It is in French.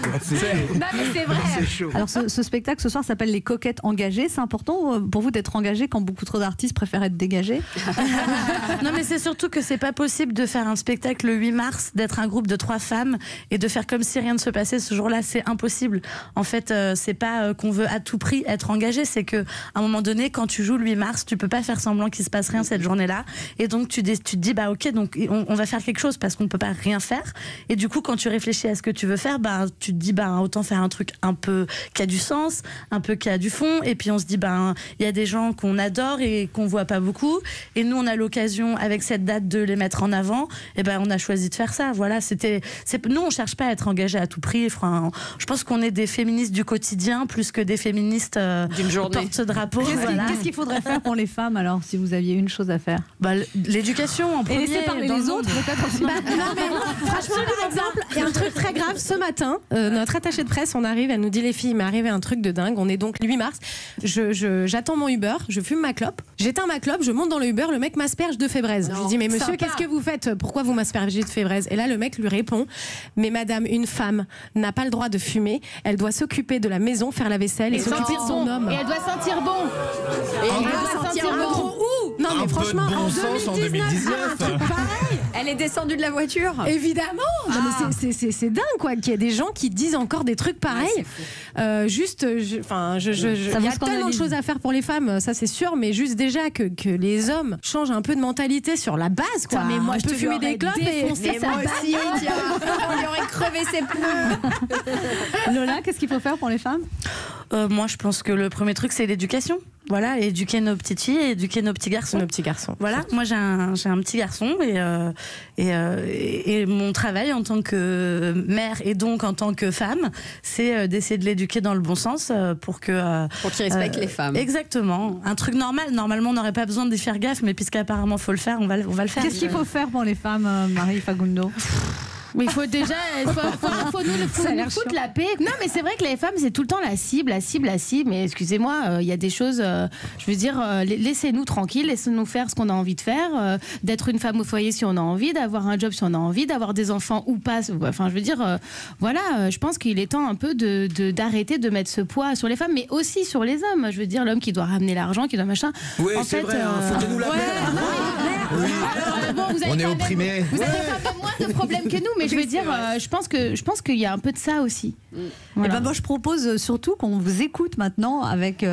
Non, mais c'est vrai. C'est chaud. Alors ce spectacle ce soir s'appelle Les Coquettes Engagées. C'est important pour vous d'être engagé quand beaucoup trop d'artistes préfèrent être dégagés? Non, mais c'est surtout que c'est pas possible de faire un spectacle le 8 mars, d'être un groupe de 3 femmes et de faire comme si rien ne se passait ce jour-là. C'est impossible. En fait, c'est pas qu'on veut à tout prix être engagé, c'est que à un moment donné, quand tu joues le 8 mars, tu peux pas faire semblant qu'il se passe rien cette journée-là. Et donc tu te dis bah ok, donc on va faire quelque chose parce qu'on peut pas rien faire. Et du coup, quand tu réfléchis à ce que tu veux faire, bah tu te dis bah autant faire un truc un peu qui a du sens, un peu qui a du fond. Et puis on se dit bah il y a des gens qu'on adore et qu'on voit pas beaucoup. Et nous, on a l'occasion avec cette date de les mettre en avant. Et ben on a choisi de faire ça. Voilà, nous on cherche pas à être engagés à tout prix. Enfin, je pense qu'on est des féministes du quotidien plus que des féministes d'une journée. Porte-drapeau. Qu'est-ce qu'il faudrait faire pour les femmes alors, si vous aviez une chose à faire? Bah, l'éducation en premier. Et laisser parler les autres, peut-être aussi. Non, mais franchement, par exemple, il y a un truc très grave. Ce matin, notre attachée de presse, on arrive, elle nous dit les filles, il m'est arrivé un truc de dingue. On est donc le 8 mars. J'attends mon Uber, je fume ma clope, j'éteins ma clope, je monte dans le Uber, le mec m'asperge de fébraise. Je lui dis mais monsieur, qu'est-ce que vous faites? Pourquoi vous m'aspergez de fébraise? Et là le mec lui répond mais madame, une femme n'a pas le droit de fumer, elle doit s'occuper de la maison, faire la vaisselle et s'occuper de son homme. Et elle doit sentir bon. Et elle doit sentir bon. Non mais franchement, peu de bon sens en 2019. Pareil. Elle est descendue de la voiture. Évidemment. Non, mais c'est dingue quoi qu'il y ait des gens qui disent encore des trucs pareils. Juste, il y a tellement de choses à faire pour les femmes, ça c'est sûr, mais juste déjà que les hommes changent un peu de mentalité sur la base quoi. Mais moi je peux fumer des clopes et moi aussi, on lui aurait crevé ses pneus. Lola, qu'est-ce qu'il faut faire pour les femmes? Moi, je pense que le premier truc, c'est l'éducation. Voilà, éduquer nos petites filles et éduquer nos petits garçons. Nos petits garçons. Voilà, moi j'ai un petit garçon et mon travail en tant que mère et donc en tant que femme, c'est d'essayer de l'éduquer dans le bon sens pour qu'il respecte les femmes. Exactement. Un truc normal. Normalement, on n'aurait pas besoin d'y faire gaffe, mais puisqu'apparemment faut le faire, on va le faire. Qu'est-ce qu'il faut faire pour les femmes, Marie Fagundo? Mais il faut déjà, faut nous foutre la paix. Non, mais c'est vrai que les femmes, c'est tout le temps la cible. Mais excusez-moi, il y a des choses. Je veux dire, laissez-nous tranquilles, laissez-nous faire ce qu'on a envie de faire, d'être une femme au foyer si on a envie, d'avoir un job si on a envie, d'avoir des enfants ou pas. Enfin, je veux dire, voilà. Je pense qu'il est temps un peu d'arrêter de mettre ce poids sur les femmes, mais aussi sur les hommes. Je veux dire, l'homme qui doit ramener l'argent, qui doit machin. Oui, c'est vrai. Foutez-nous la paix. On est opprimés. Vous avez quand même moins de problèmes que nous, mais je veux dire, je pense qu'il y a un peu de ça aussi. Voilà. Et ben moi je propose surtout qu'on vous écoute maintenant avec